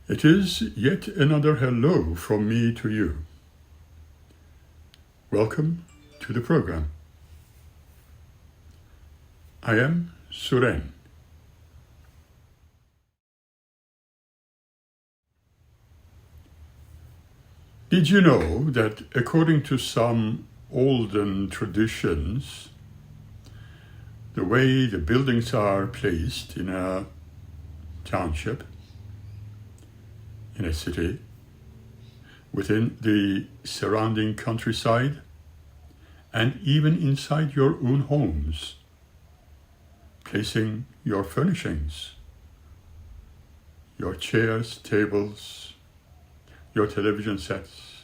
It is yet another hello from me to you. Welcome to the program. I am Suren. Did you know that according to some olden traditions, the way the buildings are placed in a township, in a city, within the surrounding countryside, and even inside your own homes, placing your furnishings, your chairs, tables, your television sets,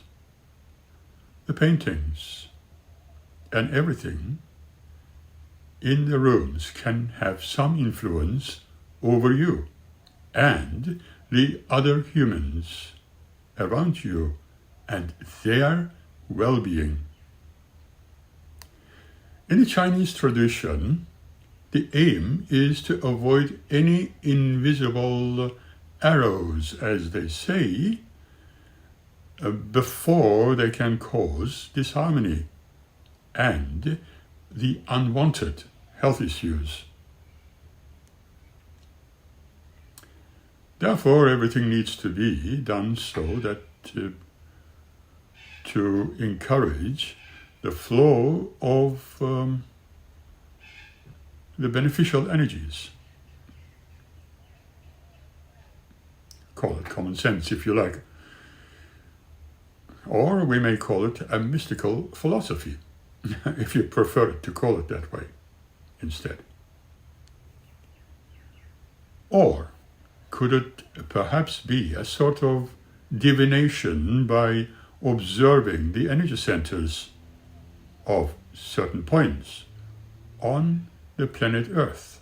the paintings, and everything in the rooms can have some influence over you and the other humans around you and their well-being. In the Chinese tradition, the aim is to avoid any invisible arrows, as they say, before they can cause disharmony and the unwanted health issues. Therefore, everything needs to be done so that to encourage the flow of the beneficial energies. Call it common sense if you like. Or we may call it a mystical philosophy, if you prefer to call it that way instead. Or could it perhaps be a sort of divination by observing the energy centers of certain points on the planet Earth?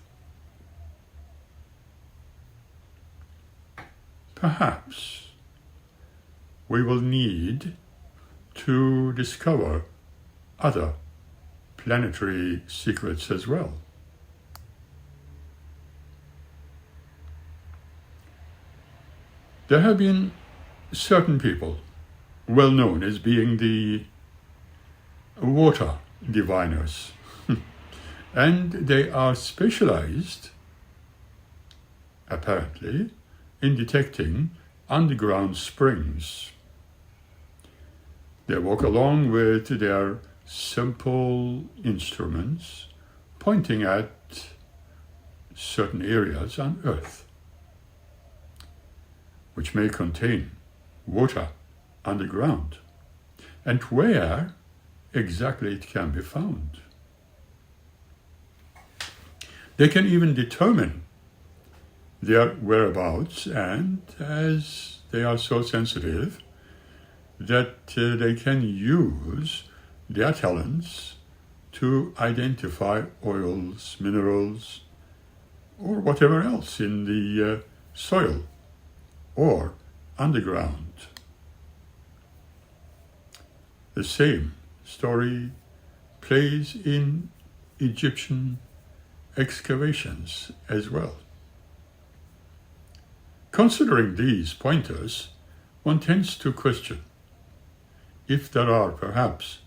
Perhaps we will need to discover other planetary secrets as well. There have been certain people well known as being the water diviners, and they are specialized, apparently, in detecting underground springs. They walk along with their simple instruments, pointing at certain areas on Earth, which may contain water underground, and where exactly it can be found. They can even determine their whereabouts, and as they are so sensitive, that they can use their talents to identify oils, minerals, or whatever else in the soil or underground. The same story plays in Egyptian excavations as well. Considering these pointers, one tends to question if there are perhaps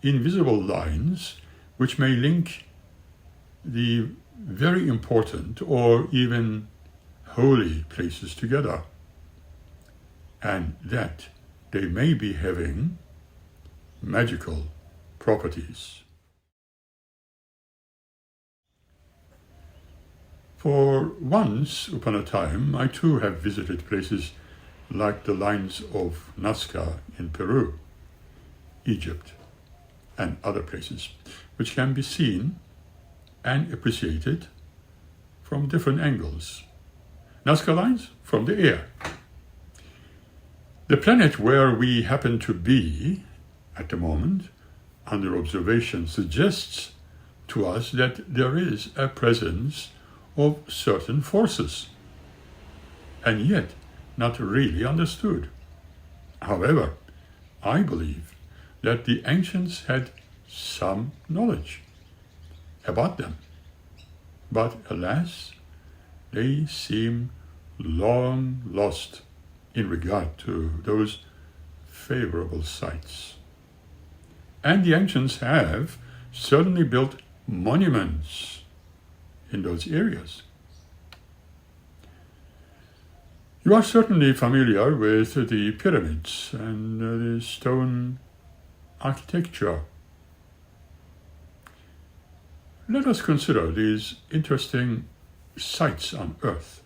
invisible lines which may link the very important or even holy places together, and that they may be having magical properties. For once upon a time, I too have visited places like the lines of Nazca in Peru, Egypt, and other places, which can be seen and appreciated from different angles. Nazca lines from the air. The planet where we happen to be at the moment, under observation, suggests to us that there is a presence of certain forces, and yet not really understood. However, I believe that the ancients had some knowledge about them, but alas, they seem long lost in regard to those favorable sites. And the ancients have certainly built monuments in those areas. You are certainly familiar with the pyramids and the stone architecture. Let us consider these interesting sites on Earth.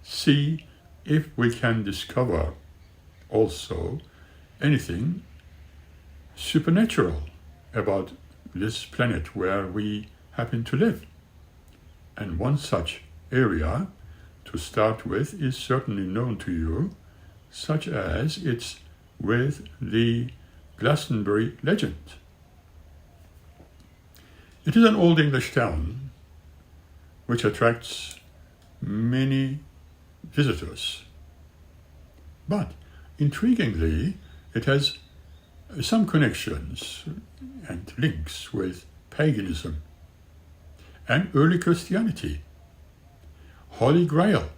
See if we can discover also anything supernatural about this planet where we happen to live. And one such area to start with is certainly known to you, such as it's with the Glastonbury legend. It is an old English town which attracts many visitors. But intriguingly, it has some connections and links with paganism and early Christianity, Holy Grail,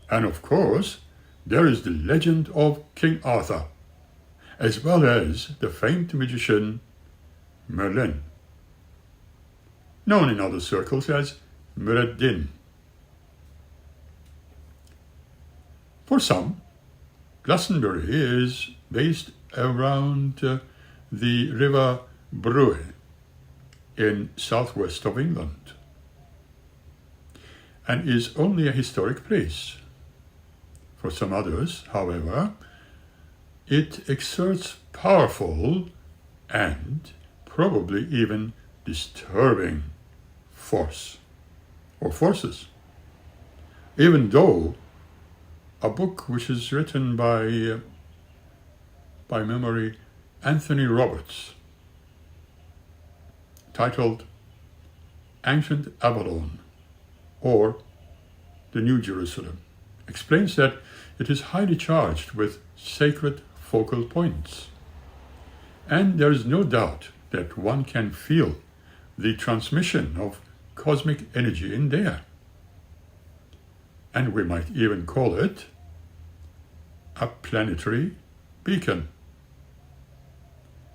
and of course, there is the legend of King Arthur, as well as the famed magician Merlin, known in other circles as Muradin. For some, Glastonbury is based around the River Brue in southwest of England, and is only a historic place. For some others, however, it exerts powerful and probably even disturbing force or forces, even though a book which is written by memory Anthony Roberts, titled Ancient Babylon or the New Jerusalem, explains that it is highly charged with sacred focal points. And there is no doubt that one can feel the transmission of cosmic energy in there. And we might even call it a planetary beacon.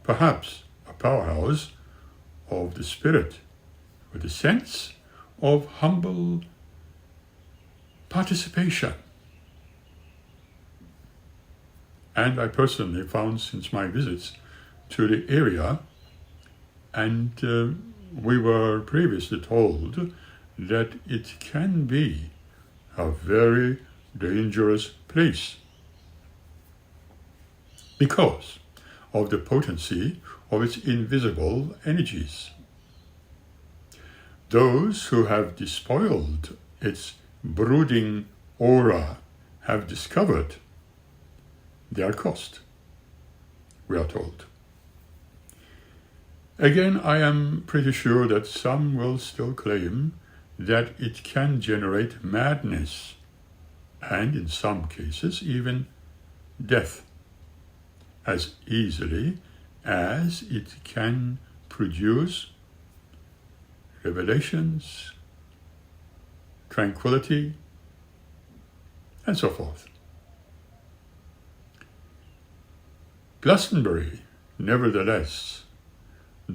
Perhaps a powerhouse of the spirit with a sense of humble participation. And I personally found since my visits to the area, and we were previously told that it can be a very dangerous place because of the potency of its invisible energies. Those who have despoiled its brooding aura have discovered their cost, we are told. Again, I am pretty sure that some will still claim that it can generate madness, and in some cases even death, as easily as it can produce revelations, tranquility, and so forth. Glastonbury, nevertheless,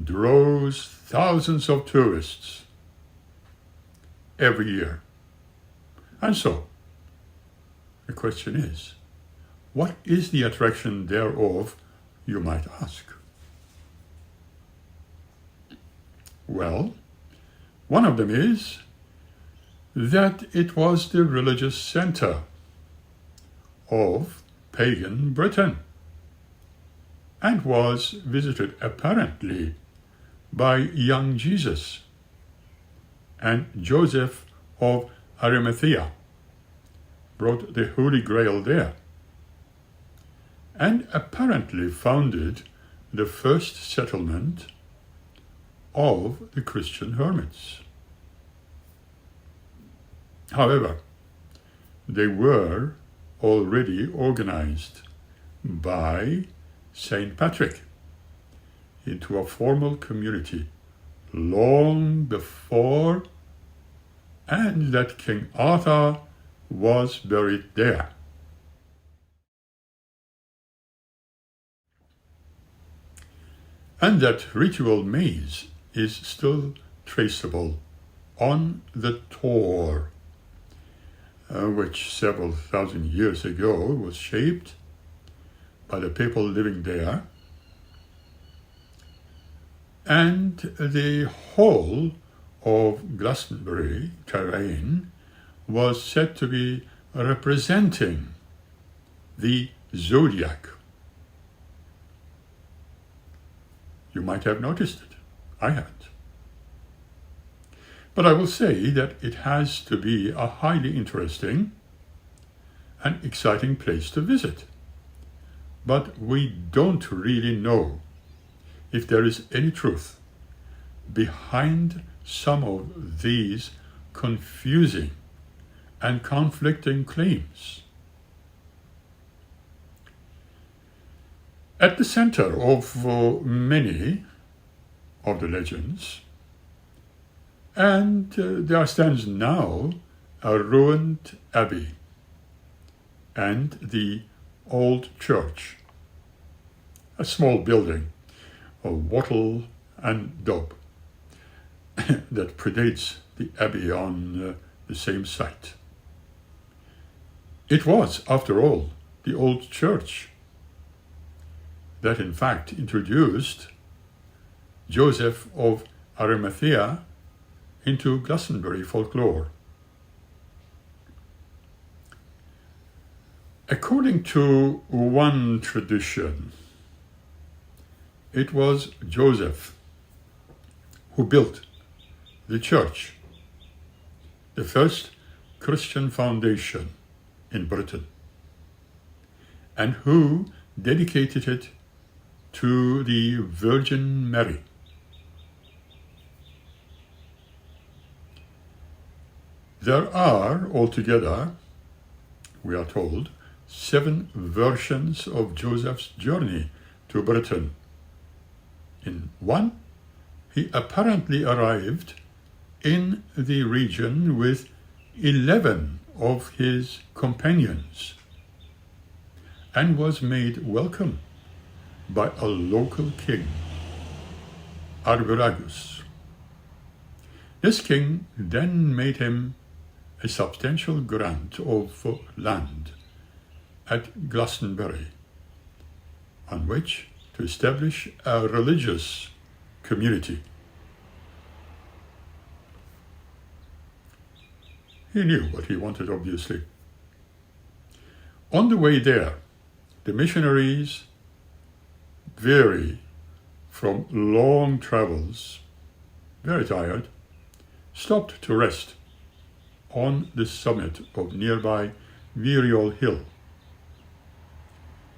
draws thousands of tourists every year. And so, the question is, what is the attraction thereof, you might ask? Well, one of them is that it was the religious center of pagan Britain and was visited apparently by young Jesus, and Joseph of Arimathea brought the Holy Grail there, and apparently founded the first settlement of the Christian hermits. However, they were already organized by Saint Patrick into a formal community long before, and that King Arthur was buried there and that ritual maze is still traceable on the Tor, which several thousand years ago was shaped by the people living there. And the whole of Glastonbury terrain was said to be representing the zodiac. You might have noticed it. I haven't. But I will say that it has to be a highly interesting and exciting place to visit. But we don't really know if there is any truth behind some of these confusing and conflicting claims. At the center of many of the legends, and there stands now a ruined abbey and the old church, a small building of wattle and daub that predates the abbey on the same site. It was, after all, the old church that in fact introduced Joseph of Arimathea into Glastonbury folklore. According to one tradition, it was Joseph who built the church, the first Christian foundation in Britain, and who dedicated it to the Virgin Mary. There are altogether, we are told, 7 versions of Joseph's journey to Britain. In one, he apparently arrived in the region with 11 of his companions and was made welcome by a local king, Arviragus. This king then made him a substantial grant of land at Glastonbury, on which to establish a religious community. He knew what he wanted, obviously. On the way there, the missionaries, weary from long travels, very tired, stopped to rest on the summit of nearby Viriol Hill.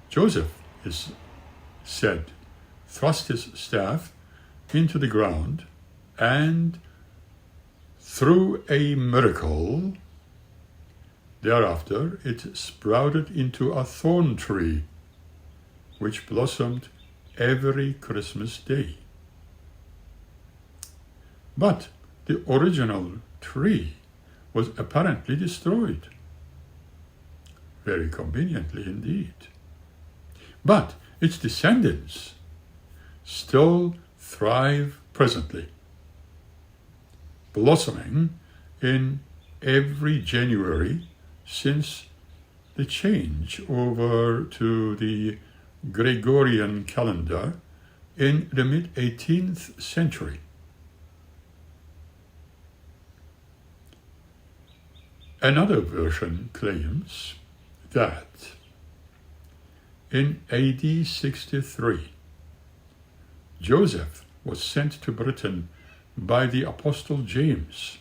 Joseph is said thrust his staff into the ground, and through a miracle, thereafter it sprouted into a thorn tree, which blossomed every Christmas day. But the original tree was apparently destroyed. Very conveniently indeed. But its descendants still thrive presently, blossoming in every January since the change over to the Gregorian calendar in the mid-18th century. Another version claims that in AD 63, Joseph was sent to Britain by the Apostle James,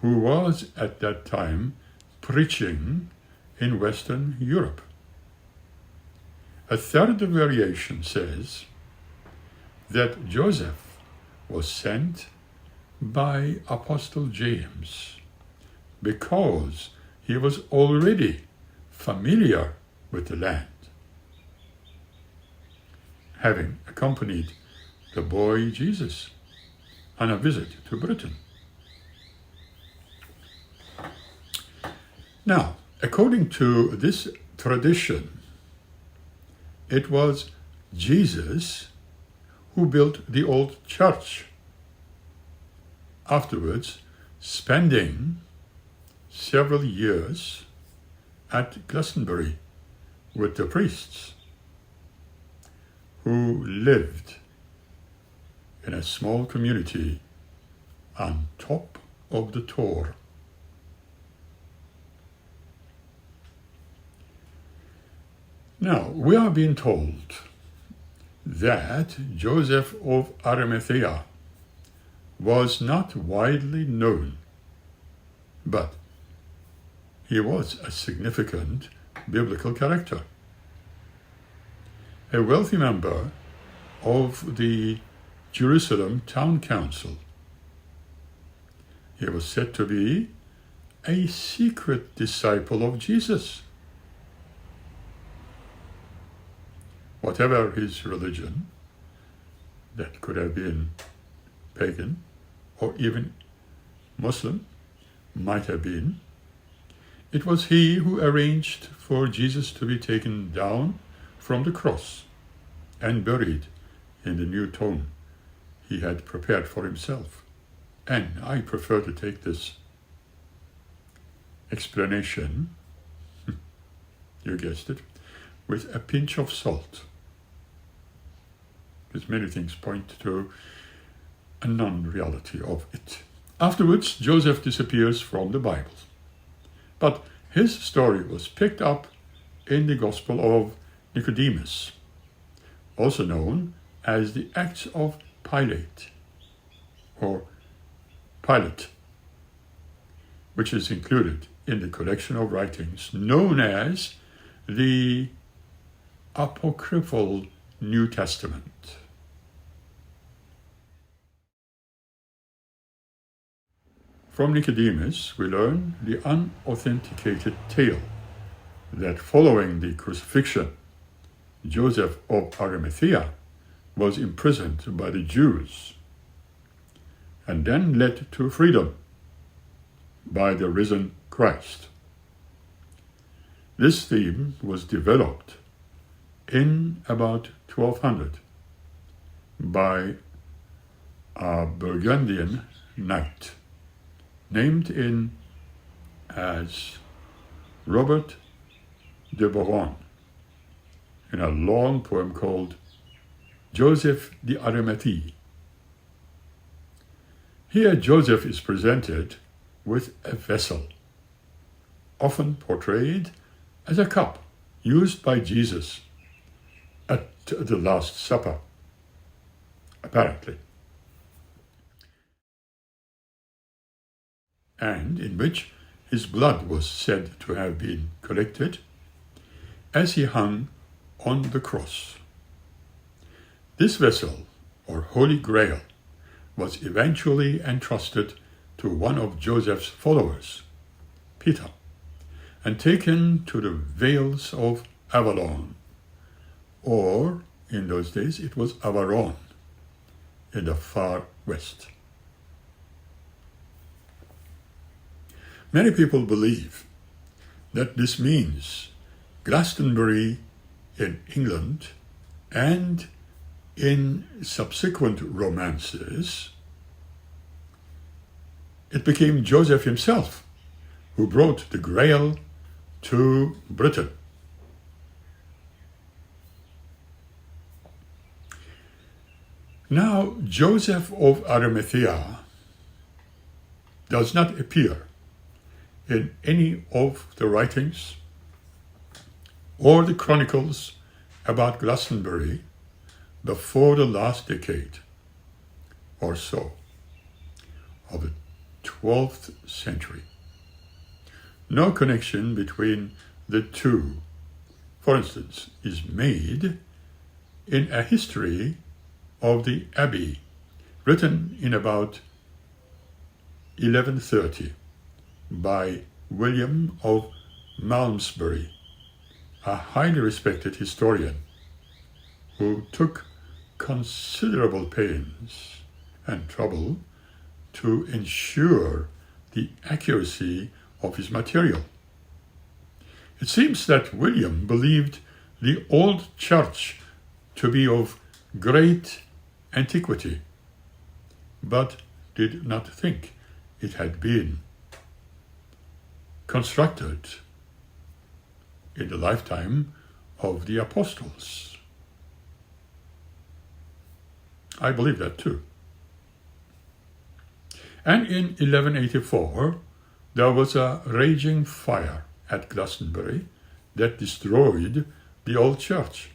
who was at that time preaching in Western Europe. A third variation says that Joseph was sent by Apostle James because he was already familiar with the land, having accompanied the boy Jesus on a visit to Britain. Now, according to this tradition, it was Jesus who built the old church, afterwards spending several years at Glastonbury with the priests, who lived in a small community on top of the Tor. Now, we are being told that Joseph of Arimathea was not widely known, but he was a significant biblical character, a wealthy member of the Jerusalem town council. He was said to be a secret disciple of Jesus. Whatever his religion, that could have been pagan or even Muslim, might have been, it was he who arranged for Jesus to be taken down from the cross and buried in the new tomb he had prepared for himself. And I prefer to take this explanation, you guessed it, with a pinch of salt, because many things point to a non-reality of it. Afterwards, Joseph disappears from the Bible, but his story was picked up in the Gospel of Nicodemus, also known as the Acts of Pilate, or Pilate, which is included in the collection of writings known as the Apocryphal New Testament. From Nicodemus, we learn the unauthenticated tale that following the crucifixion, Joseph of Arimathea was imprisoned by the Jews and then led to freedom by the risen Christ. This theme was developed in about 1200 by a Burgundian knight named in as Robert de Boron in a long poem called Joseph de Arimathie. Here Joseph is presented with a vessel, often portrayed as a cup used by Jesus at the Last Supper, apparently, and in which his blood was said to have been collected as he hung on the cross. This vessel, or Holy Grail, was eventually entrusted to one of Joseph's followers, Peter, and taken to the Vales of Avalon, or in those days it was Avaron, in the far west. Many people believe that this means Glastonbury in England, and in subsequent romances, it became Joseph himself who brought the Grail to Britain. Now, Joseph of Arimathea does not appear in any of the writings or the chronicles about Glastonbury before the last decade or so of the 12th century. No connection between the two, for instance, is made in a history of the Abbey written in about 1130 by William of Malmesbury, a highly respected historian who took considerable pains and trouble to ensure the accuracy of his material. It seems that William believed the old church to be of great antiquity, but did not think it had been constructed in the lifetime of the apostles. I believe that too. And in 1184, there was a raging fire at Glastonbury that destroyed the old church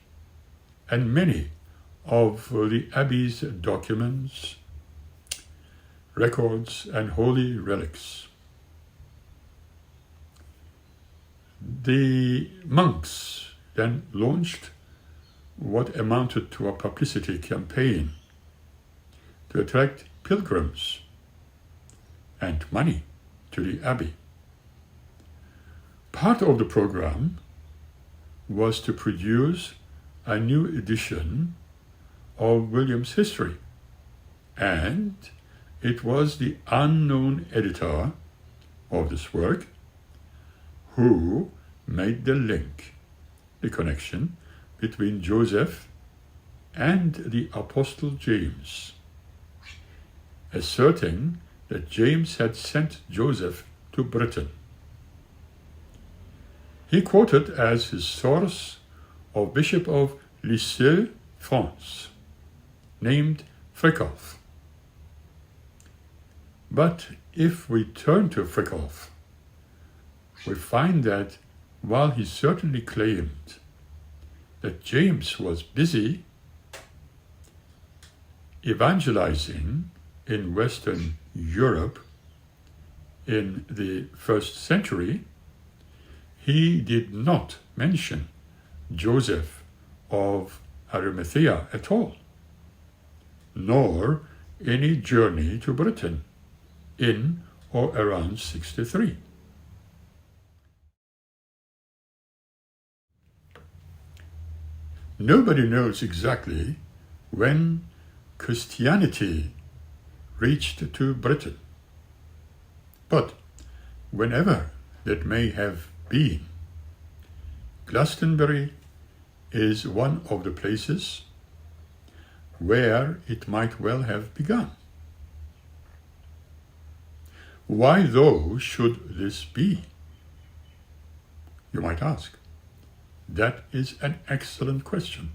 and many of the abbey's documents, records, and holy relics. The monks then launched what amounted to a publicity campaign to attract pilgrims and money to the abbey. Part of the program was to produce a new edition of William's history, and it was the unknown editor of this work who made the link, the connection between Joseph and the Apostle James, asserting that James had sent Joseph to Britain. He quoted as his source a bishop of Lisieux, France, named Frickoff. But if we turn to Frickoff, we find that while he certainly claimed that James was busy evangelizing in Western Europe in the first century, he did not mention Joseph of Arimathea at all, nor any journey to Britain in or around 63. Nobody knows exactly when Christianity reached to Britain, but whenever that may have been, Glastonbury is one of the places where it might well have begun. Why, though, should this be? You might ask. That is an excellent question.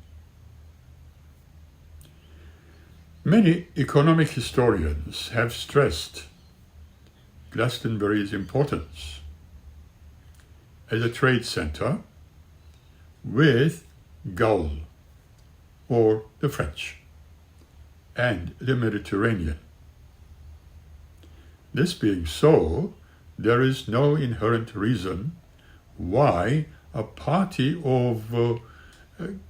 Many economic historians have stressed Glastonbury's importance as a trade center with Gaul, or the French, and the Mediterranean. This being so, there is no inherent reason why a party of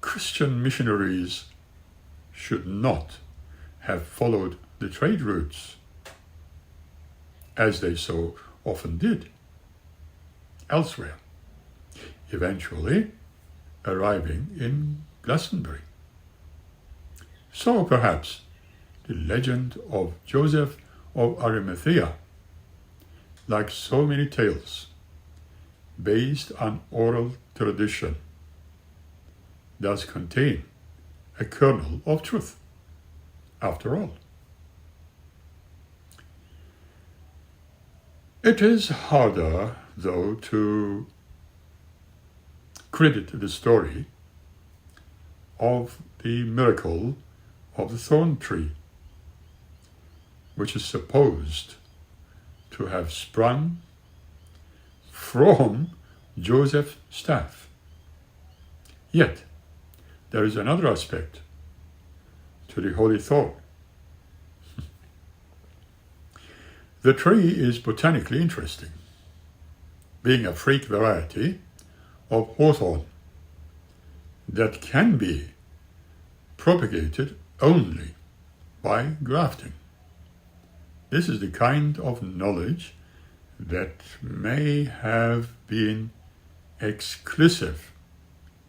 Christian missionaries should not have followed the trade routes, as they so often did, elsewhere, eventually arriving in Glastonbury. So perhaps the legend of Joseph of Arimathea, like so many tales based on oral tradition, does contain a kernel of truth, after all. It is harder, though, to credit the story of the miracle of the thorn tree, which is supposed to have sprung from Joseph's staff. Yet, there is another aspect to the holy thorn. The tree is botanically interesting, being a freak variety of hawthorn that can be propagated only by grafting. This is the kind of knowledge that may have been exclusive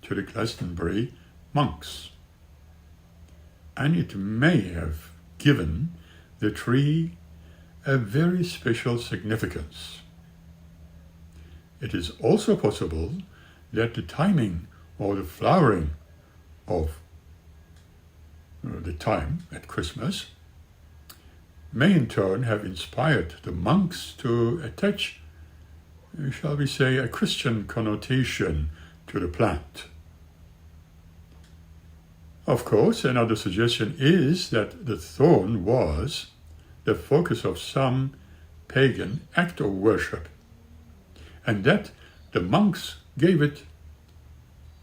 to the Glastonbury monks, and it may have given the tree a very special significance. It is also possible that the timing or the flowering of the time at Christmas, may in turn have inspired the monks to attach, shall we say, a Christian connotation to the plant. Of course, another suggestion is that the thorn was the focus of some pagan act of worship, and that the monks gave it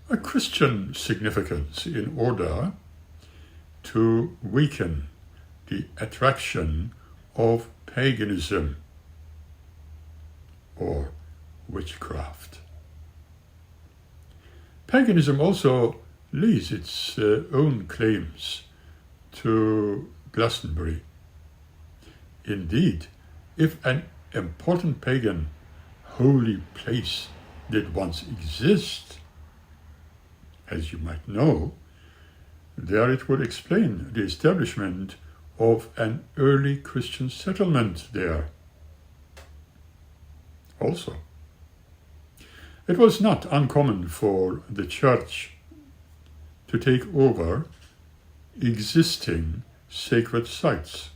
a Christian significance in order to weaken the attraction of paganism or witchcraft. Paganism also lays its own claims to Glastonbury. Indeed, if an important pagan holy place did once exist, as you might know, there it would explain the establishment of an early Christian settlement there. Also, it was not uncommon for the church to take over existing sacred sites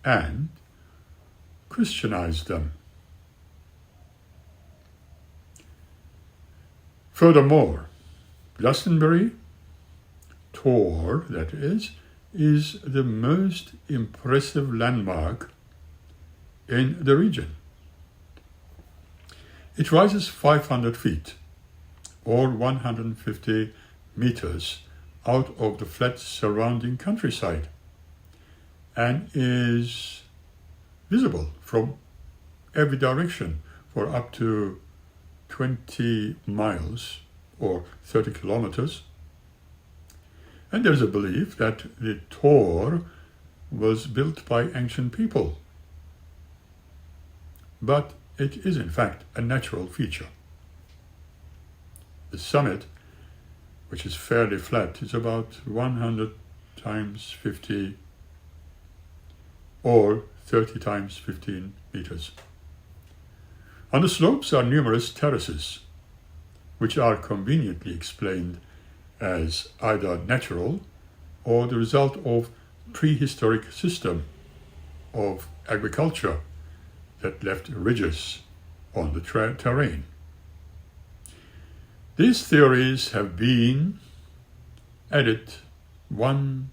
and Christianize them. Furthermore, Glastonbury, Tor that is the most impressive landmark in the region. It rises 500 feet or 150 meters out of the flat surrounding countryside and is visible from every direction for up to 20 miles or 30 kilometers. And there's a belief that the Tor was built by ancient people. But it is in fact a natural feature. The summit, which is fairly flat, is about 100 times 50 or 30 times 15 meters. On the slopes are numerous terraces, which are conveniently explained as either natural or the result of prehistoric system of agriculture that left ridges on the terrain. These theories have been added one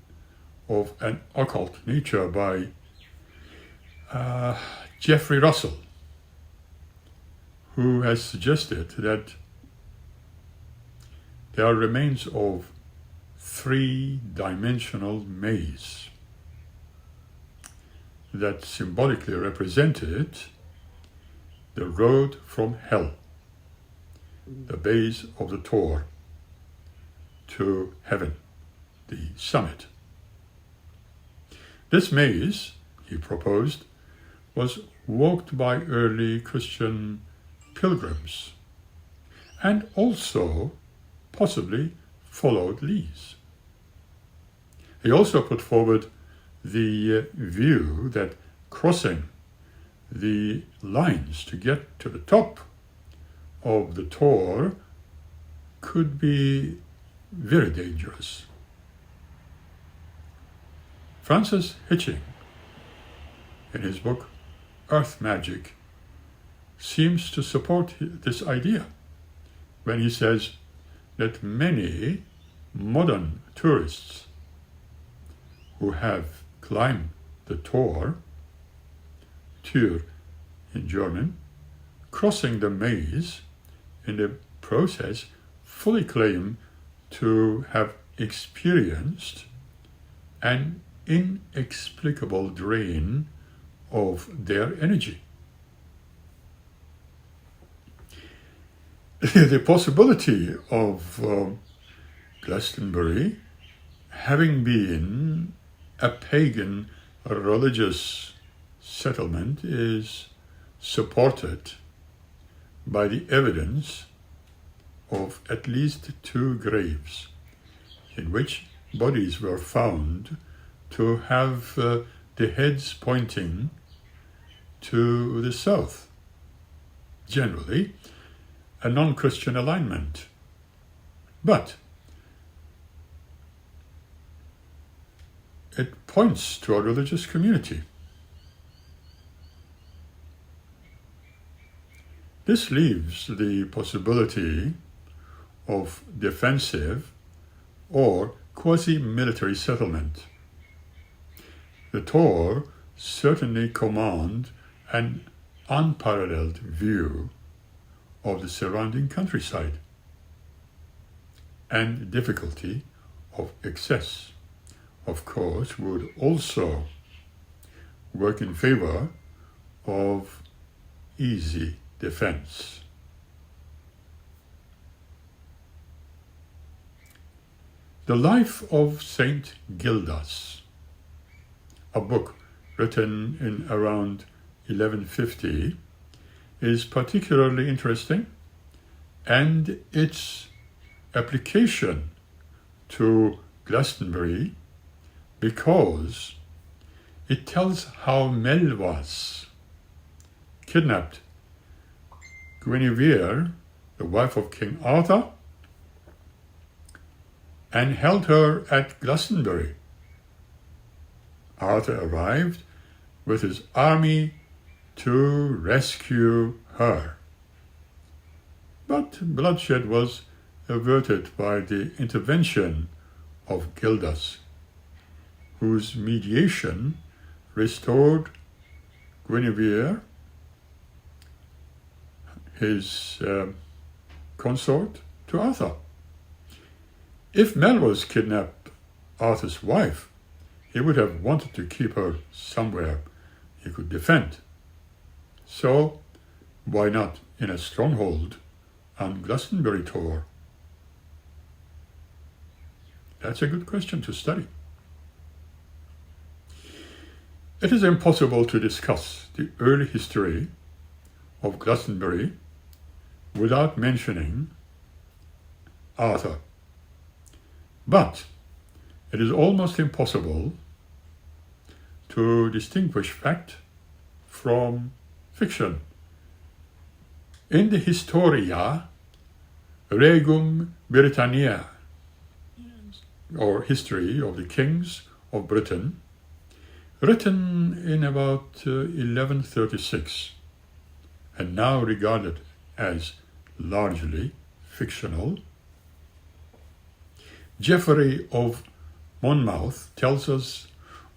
of an occult nature by Geoffrey Russell, who has suggested that there are remains of three-dimensional maze that symbolically represented the road from hell, the base of the Tor, to heaven, the summit. This maze, he proposed, was walked by early Christian pilgrims and also possibly followed these. He also put forward the view that crossing the lines to get to the top of the Tor could be very dangerous. Francis Hitching, in his book Earth Magic, seems to support this idea when he says that many modern tourists who have climbed the Tor, Tür in German, crossing the maze in the process fully claim to have experienced an inexplicable drain of their energy. The possibility of Glastonbury having been a pagan religious settlement is supported by the evidence of at least 2 graves in which bodies were found to have the heads pointing to the south, generally a non-Christian alignment. But it points to a religious community. This leaves the possibility of defensive or quasi-military settlement. The Tor certainly command an unparalleled view of the surrounding countryside, and difficulty of access, of course, would also work in favor of easy defense. The Life of Saint Gildas, a book written in around 1150, is particularly interesting, and its application to Glastonbury because it tells how Melwas kidnapped Guinevere, the wife of King Arthur, and held her at Glastonbury. Arthur arrived with his army to rescue her. But bloodshed was averted by the intervention of Gildas, whose mediation restored Guinevere, his consort, to Arthur. If Melwas kidnapped Arthur's wife, he would have wanted to keep her somewhere he could defend. So, why not in a stronghold on Glastonbury Tor? That's a good question to study. It is impossible to discuss the early history of Glastonbury without mentioning Arthur. But it is almost impossible to distinguish fact from fiction. In the Historia Regum Britanniae, or History of the Kings of Britain, written in about 1136, and now regarded as largely fictional, Geoffrey of Monmouth tells us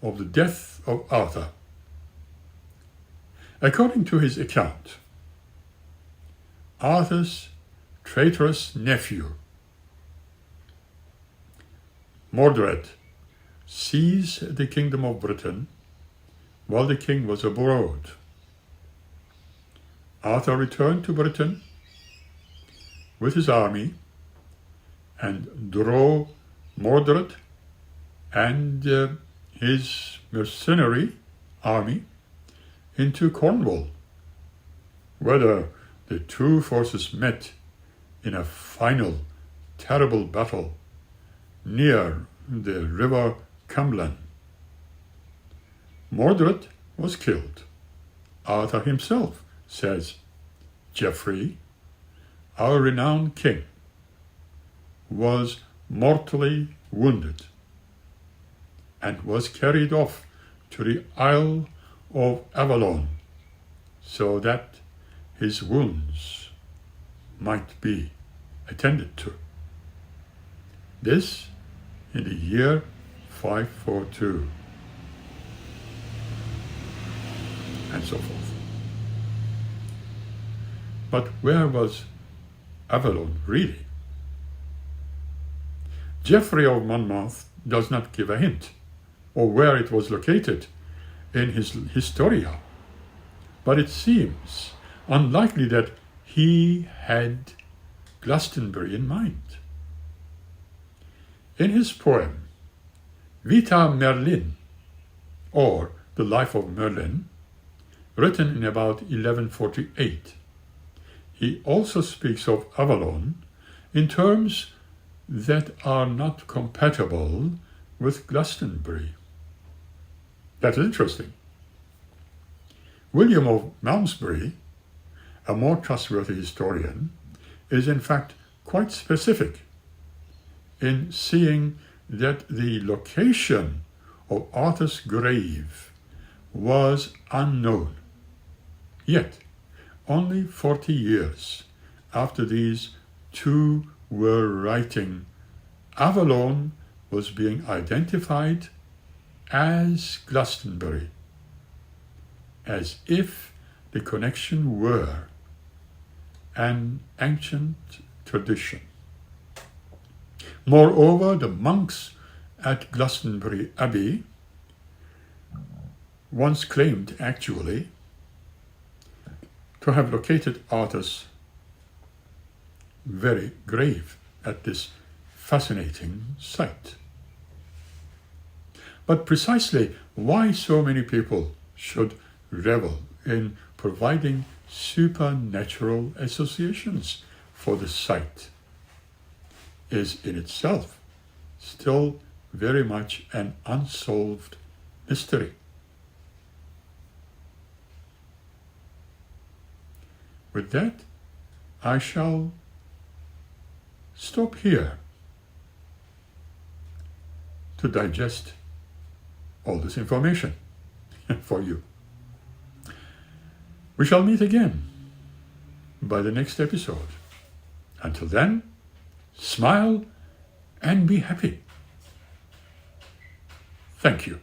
of the death of Arthur. According to his account, Arthur's traitorous nephew, Mordred, seized the kingdom of Britain while the king was abroad. Arthur returned to Britain with his army and drove Mordred and his mercenary army into Cornwall. Whether the two forces met in a final terrible battle near the river Cumberland. Mordred was killed. Arthur himself, says Geoffrey, our renowned king, was mortally wounded and was carried off to the Isle of Avalon so that his wounds might be attended to. This in the year 542, and so forth. But where was Avalon really? Geoffrey of Monmouth does not give a hint or where it was located in his Historia, but it seems unlikely that he had Glastonbury in mind. In his poem, Vita Merlin, or The Life of Merlin, written in about 1148, he also speaks of Avalon in terms that are not compatible with Glastonbury. That is interesting. William of Malmesbury, a more trustworthy historian, is in fact quite specific in seeing that the location of Arthur's grave was unknown. Yet, only 40 years after these two were writing, Avalon was being identified as Glastonbury, as if the connection were an ancient tradition. Moreover, the monks at Glastonbury Abbey once claimed, actually, to have located Arthur's very grave at this fascinating site. But precisely why so many people should revel in providing supernatural associations for the site is in itself still very much an unsolved mystery. With that, I shall stop here to digest all this information for you. We shall meet again by the next episode. Until then, smile and be happy. Thank you.